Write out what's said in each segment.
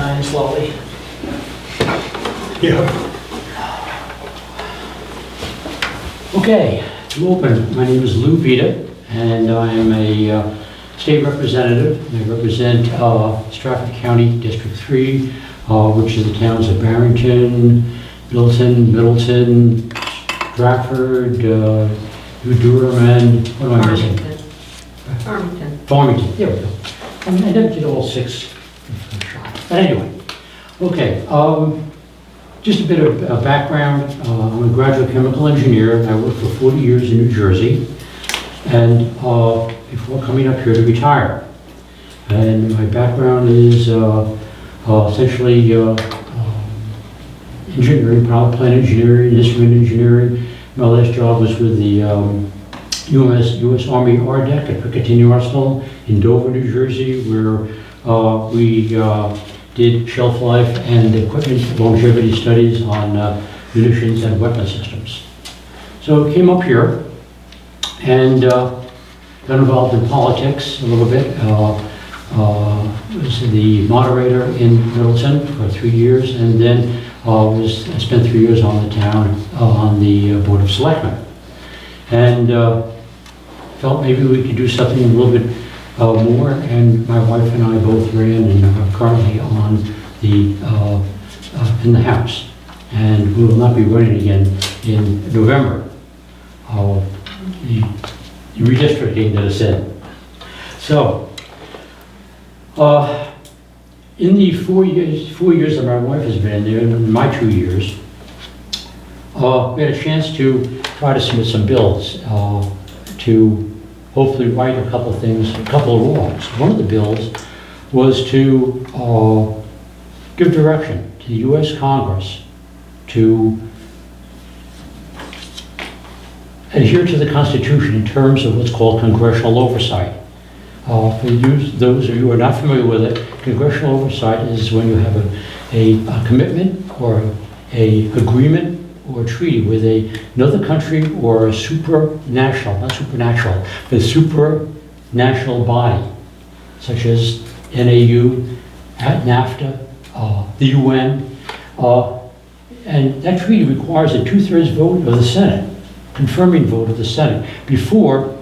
dying slowly. Yeah. Okay, to open, my name is Lou Vita, and I am a state representative. I represent Stratford County District 3, which is the towns of Barrington, Middleton, Stratford, New Durham, and what am I missing? Farmington, there we go. I never did all 6. But anyway, okay, just a bit of background. I'm a graduate chemical engineer. I worked for 40 years in New Jersey, and before coming up here to retire. And my background is essentially engineering, power plant engineering, instrument engineering. My last job was with the U.S. Army RDEC at Picatinny Arsenal in Dover, New Jersey, where we did shelf life and equipment longevity studies on munitions and weapon systems. So I came up here and got involved in politics a little bit. Was the moderator in Middleton for 3 years, and then I spent 3 years on the town, on the Board of Selectmen. And felt maybe we could do something a little bit more, and my wife and I both ran and are currently on the, in the House. And we will not be running again in November. The redistricting that is said. So, in the 4 years that my wife has been there, and in my 2 years, we had a chance to try to submit some bills to hopefully right a couple of wrongs. One of the bills was to give direction to the U.S. Congress to adhere to the Constitution in terms of what's called congressional oversight. For those of you who are not familiar with it, congressional oversight is when you have a commitment or a agreement or a treaty with another country or a supranational, not supernatural, but supranational body, such as NAU, NAFTA, the UN, and that treaty requires a 2/3 vote of the Senate, confirming vote of the Senate, before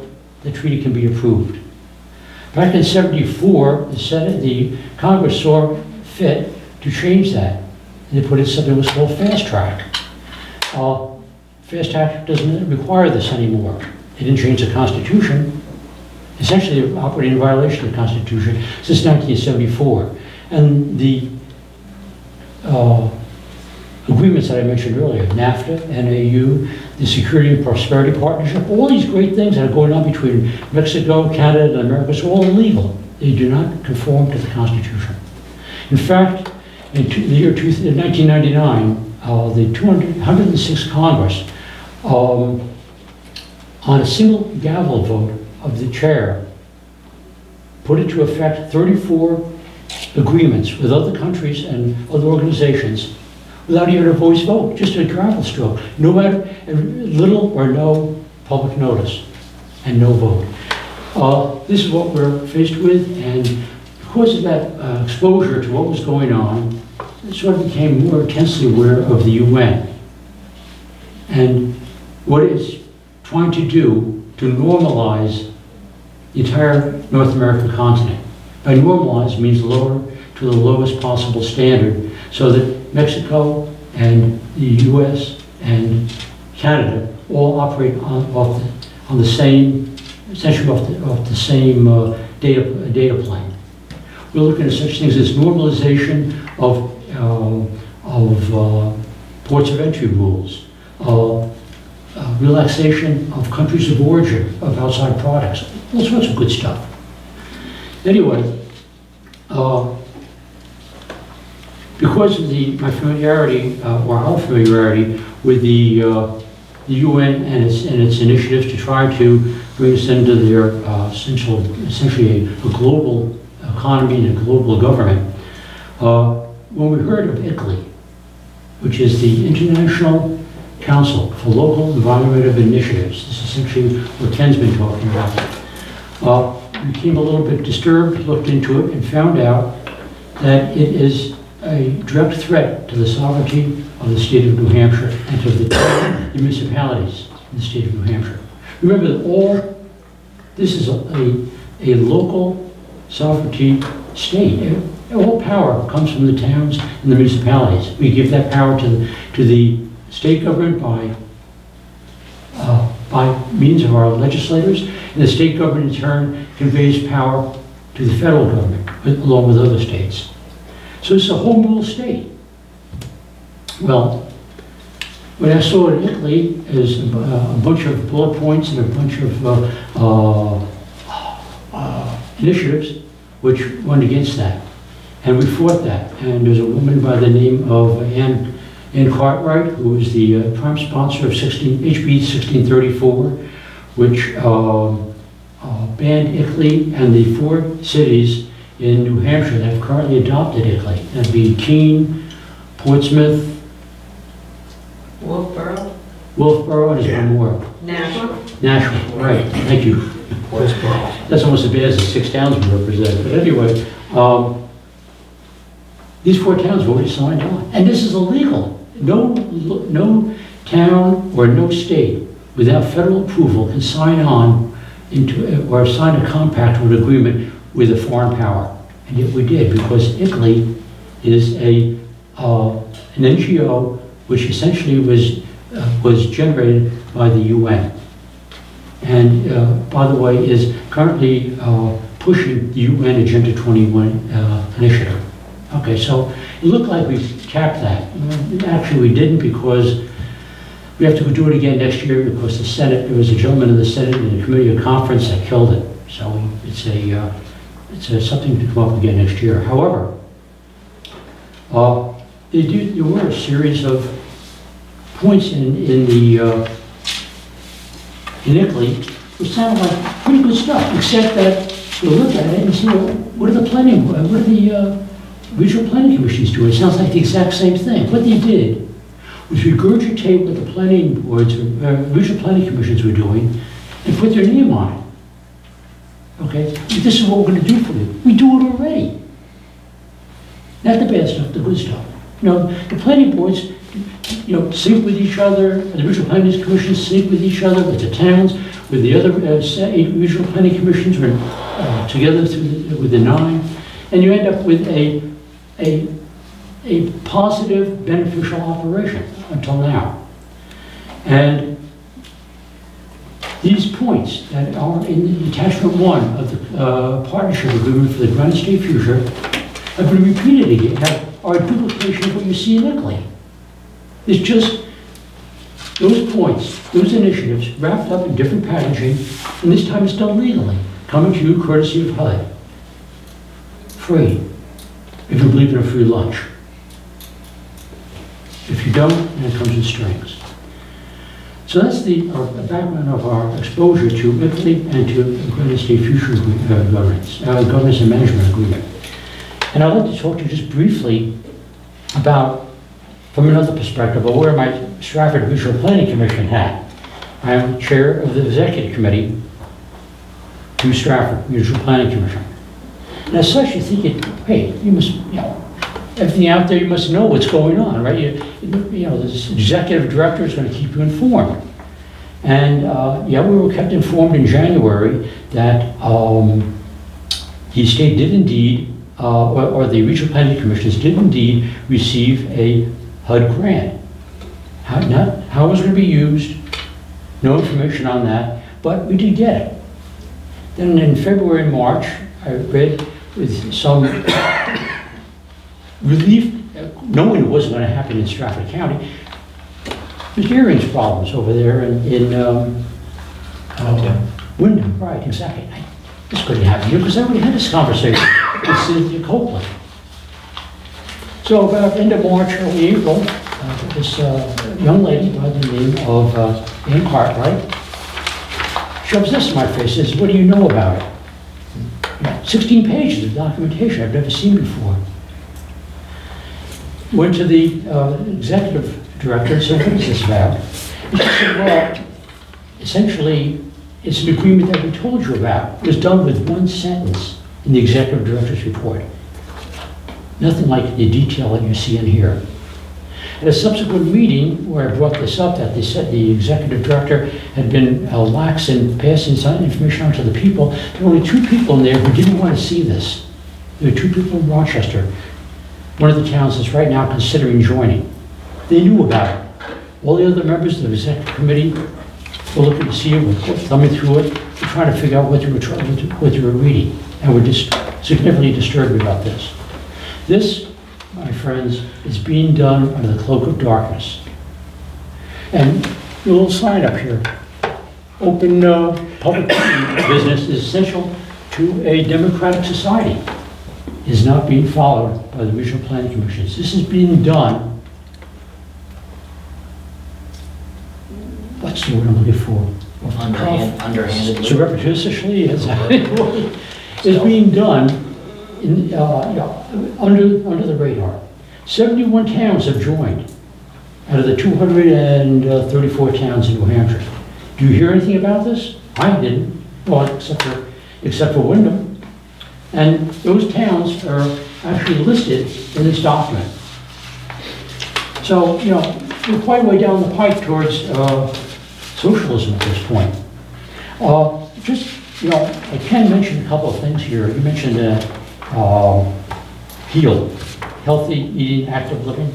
the treaty can be approved. Back in '74, the Congress saw fit to change that, and they put in something that was called fast track. Fast track doesn't require this anymore. They didn't change the Constitution. Essentially, they're operating in violation of the Constitution since 1974. And the agreements that I mentioned earlier, NAFTA, NAU, the Security and Prosperity Partnership, all these great things that are going on between Mexico, Canada, and America, it's all illegal. They do not conform to the Constitution. In fact, in the year 1999, the 106th Congress, on a single gavel vote of the chair, put into effect 34 agreements with other countries and other organizations without even a voice vote, just a gavel stroke. No matter, little or no public notice and no vote. This is what we're faced with, and because of that exposure to what was going on, I sort of became more intensely aware of the UN and what it's trying to do to normalize the entire North American continent. By normalize means lower to the lowest possible standard, so that Mexico and the US and Canada all operate on the same, essentially off the same data plane. We're looking at such things as normalization of ports of entry rules, relaxation of countries of origin of outside products, all sorts of good stuff. Anyway, because of my familiarity, or our familiarity with the UN and its initiatives to try to bring us into their essentially a global economy and a global government, when we heard of ICLEI, which is the International Council for Local Environmental Initiatives, this is essentially what Ken's been talking about, became a little bit disturbed, looked into it, and found out that it is a direct threat to the sovereignty of the state of New Hampshire and to the municipalities in the state of New Hampshire. Remember that this is a local sovereignty state. All power comes from the towns and the municipalities. We give that power to the state government by means of our legislators, and the state government in turn conveys power to the federal government, along with other states. So it's a home rule state. Well, what I saw in Italy is a bunch of bullet points and a bunch of initiatives which went against that. And we fought that. And there's a woman by the name of Ann Cartwright, who is the prime sponsor of HB 1634, which banned ICLEI and the 4 cities in New Hampshire that have currently adopted ICLEI. That'd be Keene, Portsmouth, Wolfboro, and there's one more. Nashville, right, thank you. That's almost as bad as the 6 towns we represent. But anyway, these 4 towns have already signed on. And this is illegal. No town or no state without federal approval can sign on or sign a compact or an agreement with a foreign power. And yet we did, because ICLEI is an NGO which essentially was generated by the UN. And by the way, is currently pushing the UN Agenda 21 initiative. Okay, so it looked like we capped that. Actually, we didn't, because we have to do it again next year, because the Senate, there was a gentleman in the Senate in the committee of conference that killed it. So it's something to come up again next year. However, there were a series of points in ICLEI which sounded like pretty good stuff, except that you look at it and see, well, what are the regional planning commissions doing? It sounds like the exact same thing. What they did was regurgitate what the planning boards, regional planning commissions were doing, and put their name on it. Okay, this is what we're going to do for you. We do it already. Not the bad stuff, the good stuff. The planning boards, sync with each other. The regional planning commissions sync with each other, with the towns, with the other 8 regional planning commissions, or together with the 9, and you end up with a positive, beneficial operation until now. And these points that are in attachment 1 of the partnership agreement for the Granite State Future have been repeated again, are a duplication of what you see in ICLEI. It's just those points, those initiatives wrapped up in different packaging, and this time it's done legally, coming to you courtesy of HUD. Free, if you believe in a free lunch. If you don't, then it comes in strings. So that's the background of our exposure to ICLEI and to the Granite State Future Governance and Management Agreement. And I'd like to talk to you just briefly about, from another perspective, I wear my Stratford Regional Planning Commission hat. I am chair of the executive committee to Stratford Regional Planning Commission. And as such, you think, hey, you must, everything out there, you must know what's going on, right? This executive director is going to keep you informed. And we were kept informed in January that the state did indeed, or the regional planning commissions did indeed receive a HUD grant. How it was going to be used, no information on that, but we did get it. Then in February and March, I read with some relief, knowing it wasn't going to happen in Stratford County, there's earrings problems over there in Wyndham, right, exactly. This couldn't happen here because I already had this conversation with Cynthia Copeland. So about end of March, early April, this young lady by the name of Ann Cartwright shoves this in my face, says, what do you know about it? 16 pages of documentation I've never seen before. Went to the executive director and said, what is this about? And she said, well, essentially, it's an agreement that we told you about. It was done with one sentence in the executive director's report. Nothing like the detail that you see in here. At a subsequent meeting where I brought this up, that they said the executive director had been lax in passing some information on to the people, there were only 2 people in there who didn't want to see this. There were 2 people in Rochester, one of the towns that's right now considering joining. They knew about it. All the other members of the executive committee were looking to see it, were thumbing through it, trying to figure out what you were reading, and were just significantly disturbed about this. This, my friends, is being done under the cloak of darkness. And a little sign up here. Open public business is essential to a democratic society. It is not being followed by the regional planning commissions. This is being done, what's the word I'm looking for? Underhandedly. Surreptitiously, is being done in, under the radar. 71 towns have joined out of the 234 towns in New Hampshire. Do you hear anything about this? I didn't, well, except for Wyndham. And those towns are actually listed in this document. So, we're quite a way down the pike towards socialism at this point. I can mention a couple of things here. You mentioned HEAL, Healthy Eating, Active Living.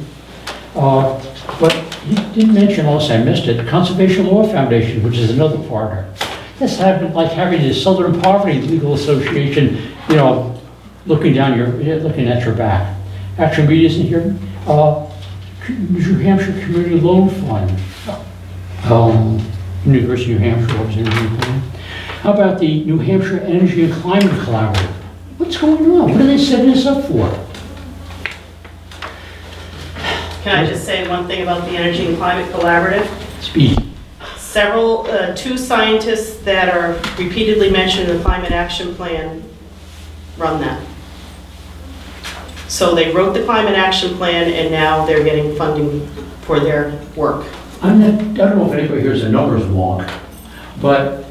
But you didn't mention, unless I missed it, Conservation Law Foundation, which is another partner. That's like having the Southern Poverty Legal Association, looking at your back. Action Media isn't here. New Hampshire Community Loan Fund. University of New Hampshire was interviewed. How about the New Hampshire Energy and Climate Collaborative? What's going on? What are they setting this up for? Can I just say one thing about the Energy and Climate Collaborative? Speed. Two scientists that are repeatedly mentioned in the Climate Action Plan run that. So they wrote the Climate Action Plan and now they're getting funding for their work. I don't know if anybody here is a numbers wonk, but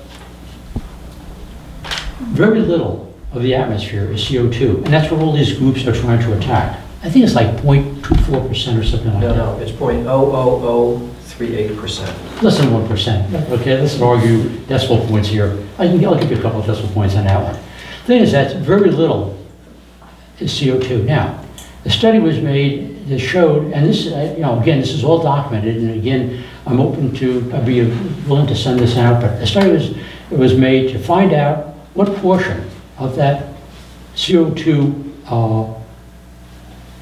very little of the atmosphere is CO2, and that's what all these groups are trying to attack. I think it's like 0.24% or something like that. No, it's 0.00038%. Less than 1%. Okay, let's argue decimal points here. I'll give you a couple of decimal points on that one. The thing is that very little is CO2. Now, a study was made that showed, and this, again, this is all documented, and again, I'm open to, I'd be willing to send this out, but a study was made to find out what portion of that CO2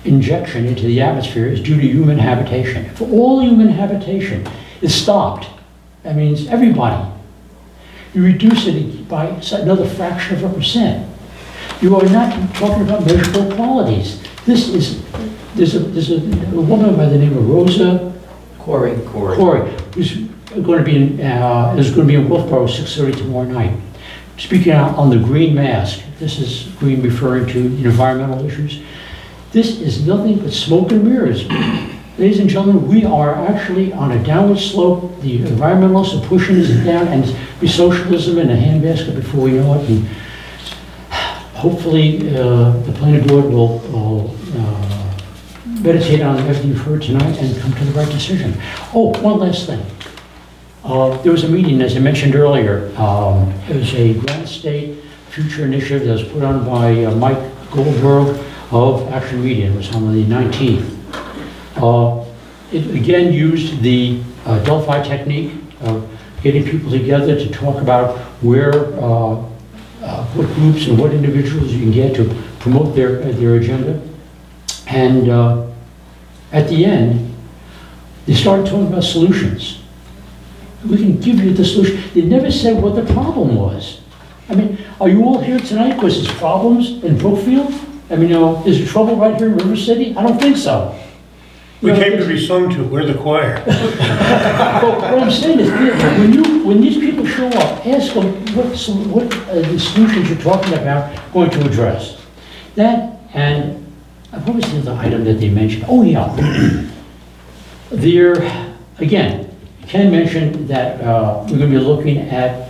injection into the atmosphere is due to human habitation. If all human habitation is stopped, that means everybody. You reduce it by another fraction of a percent. You are not talking about measurable qualities. There's a woman by the name of Rosa Corey, who's going to be in Wolfboro 6:30 tomorrow night, speaking out on the green mask. This is green referring to environmental issues. This is nothing but smoke and mirrors. Ladies and gentlemen, we are actually on a downward slope. The environmentalists are pushing us down, and it's be socialism in a handbasket before we know it. And hopefully, the planning board will meditate on everything you've heard tonight and come to the right decision. Oh, one last thing. There was a meeting, as I mentioned earlier. It was a Granite State Future Initiative that was put on by Mike Goldberg of Action Media. It was on the 19th. It again used the Delphi technique of getting people together to talk about where, what groups and what individuals you can get to promote their agenda. And at the end, they started talking about solutions. We can give you the solution. They never said what the problem was. I mean, are you all here tonight because there's problems in Brookfield? I mean, is there trouble right here in River City? I don't think so. We came to be sung to. We're the choir. But what I'm saying is, when these people show up, ask them what the solutions you're talking about going to address. That, and what was the other item that they mentioned? Oh yeah, again, Ken mentioned that we're going to be looking at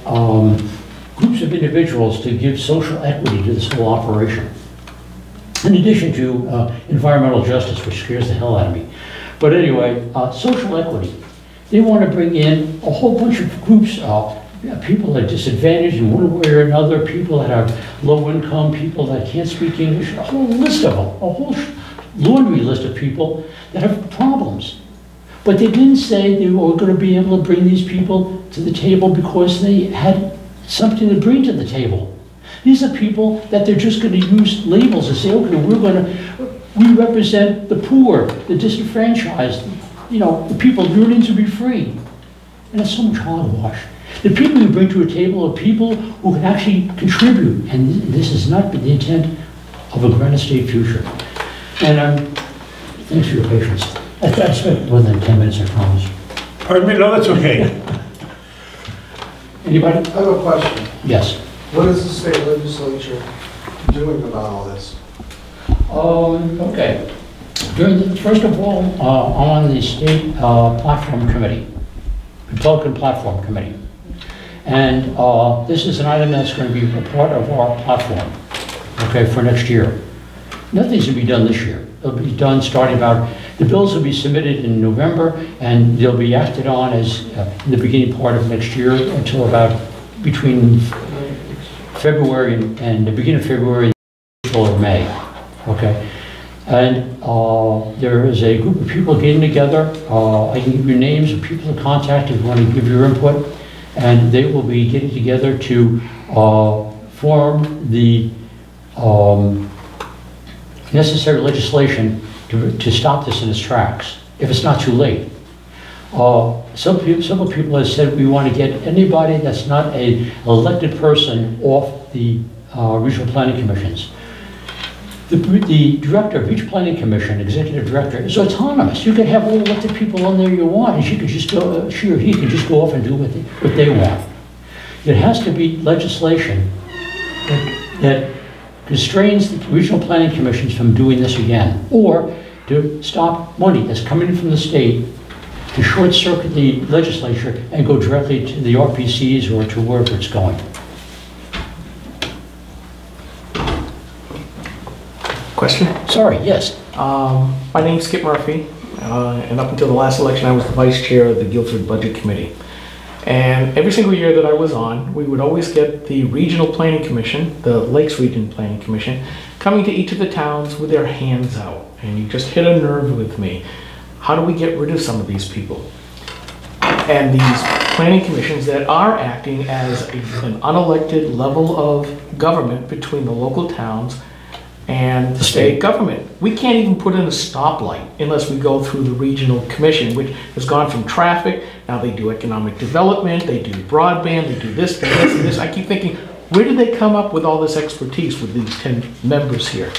groups of individuals to give social equity to this whole operation. in addition to environmental justice, which scares the hell out of me. But anyway, social equity. They want to bring in a whole bunch of groups, people that are disadvantaged in one way or another, people that have low income, people that can't speak English, a whole list of them, a whole laundry list of people that have problems. But they didn't say they were going to be able to bring these people to the table because they had something to bring to the table. These are people that they're just going to use labels and say, okay, we represent the poor, the disenfranchised, you know, the people yearning to be free. And it's so much hogwash. The people you bring to a table are people who can actually contribute, and this has not been the intent of a Granite State future. And thanks for your patience. I spent more than 10 minutes, I promise. Pardon me? No, that's okay. Anybody? I have a question. Yes. What is the state legislature doing about all this? Okay. First of all, I'm on the state platform committee, Republican platform committee. And this is an item that's going to be a part of our platform, okay, for next year. Nothing's going to be done this year. It'll be done starting about, the bills will be submitted in November, and they'll be acted on as in the beginning part of next year until about between February and the beginning of February, April or May, okay? And there is a group of people getting together. I can give you names of people to contact if you want to give your input, and they will be getting together to form the necessary legislation to stop this in its tracks, if it's not too late. Several people have said we want to get anybody that's not an elected person off the regional planning commissions. The director of each planning commission, executive director, is autonomous. You can have all elected people on there you want, and she or he can just go off and do what they want. It has to be legislation that constrains the regional planning commissions from doing this again, or to stop money that's coming in from the state to short circuit the legislature and go directly to the RPCs or to wherever it's going. Question? Sorry, yes. My name's Skip Murphy, and up until the last election I was the vice chair of the Guilford Budget Committee. And every single year that I was on, we would always get the Regional Planning Commission, the Lakes Region Planning Commission, coming to each of the towns with their hands out. And you just hit a nerve with me. How do we get rid of some of these people? And these planning commissions that are acting as an unelected level of government between the local towns and the state government. We can't even put in a stoplight unless we go through the regional commission, which has gone from traffic, now they do economic development, they do broadband, they do this, and this, and this. I keep thinking, where did they come up with all this expertise with these 10 members here?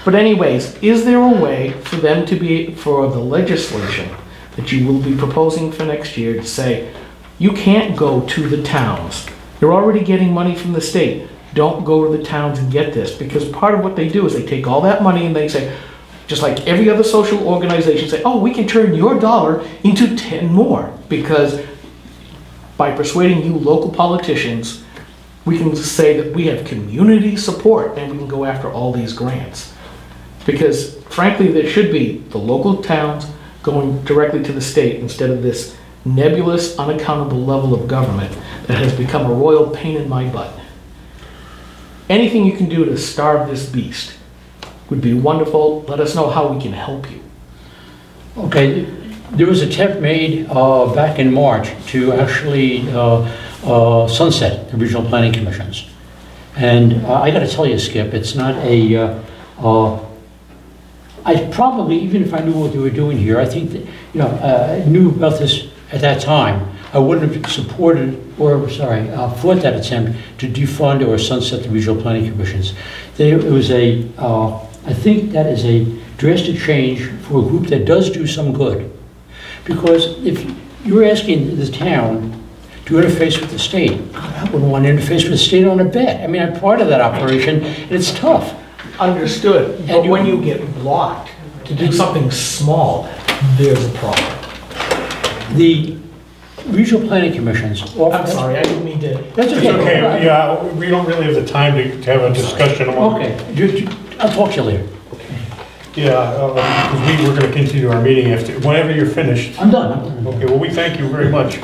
But anyways, is there a way for them to be, for the legislation that you will be proposing for next year to say, you can't go to the towns. You're already getting money from the state. Don't go to the towns and get this, because part of what they do is they take all that money and they say, just like every other social organization, say, oh, we can turn your dollar into 10 more, because by persuading you local politicians, we can say that we have community support and we can go after all these grants. Because frankly, there should be the local towns going directly to the state instead of this nebulous, unaccountable level of government that has become a royal pain in my butt. Anything you can do to starve this beast would be wonderful. Let us know how we can help you. Okay, there was an attempt made back in March to actually sunset the regional planning commissions. And I got to tell you, Skip, it's not a, I probably, even if I knew what they were doing here, I think that, you know, knew about this at that time, I wouldn't have supported, or sorry, fought that attempt to defund or sunset the regional planning commissions. It was a, I think that is a drastic change for a group that does do some good. Because if you're asking the town to interface with the state, God, I wouldn't want to interface with the state on a bet. I mean, I'm part of that operation, and it's tough. Understood, but when you get blocked to do something small, there's a problem. The regional planning commissions. I'm sorry, I didn't mean to. That's It's okay. okay, yeah, we don't really have the time to have a discussion among. Okay, I'll talk to you later. Yeah, because we were going to continue our meeting after, whenever you're finished. I'm done. Okay, well, we thank you very much.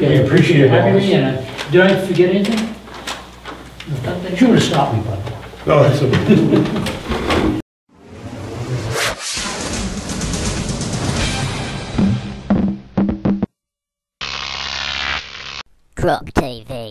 Yeah, I appreciate you having me, and did I forget anything? You would have stopped me, by the way. No, that's okay. Croc TV.